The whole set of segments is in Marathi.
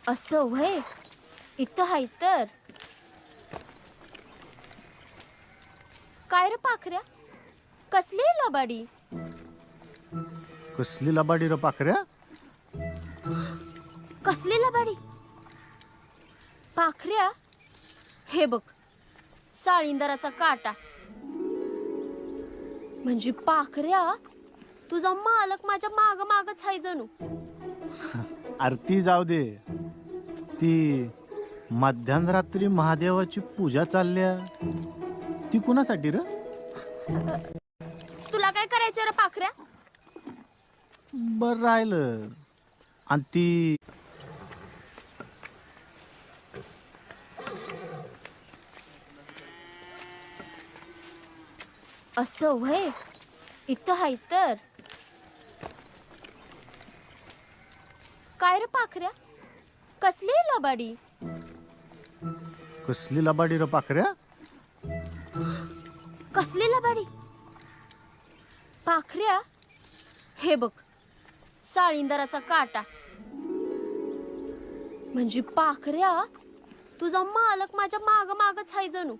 असं व्हय. इथं हाय तर काय रे पाखऱ्या, कसली आहे लबाडी? कसली लबाडी र पाखऱ्या? कसली लबाडी? पाखऱ्या, हे बघ, साळींदराचा काटा. म्हणजे पाखऱ्या, तुझा मालक माझ्या माग मागच हाय जणू. आरती जाऊ दे. ती मध्यरात्री महादेवाची पूजा चालल्या ती कुणासाठी र? तुला काय करायचं रे पाखऱ्या? बर राहिलं. आणि ती असं व्हय. इथं हाय तर काय रे पाखऱ्या, कसली आहे लबाडी? कसली लबाडी र पाखऱ्या? कसली लबाडी? पाखऱ्या, हे बघ, साळींदराचा काटा. म्हणजे पाखऱ्या, तुझा मालक माझ्या माग मागच हाय जणू.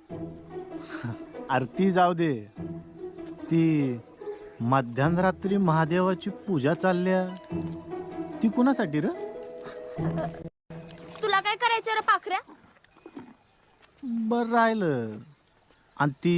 आरती जाऊ दे. ती मध्यरात्री महादेवाची पूजा चालल्या ती कुणासाठी र? तुला काय करायचं रे पाखऱ्या? बर राहिलं. आणि ती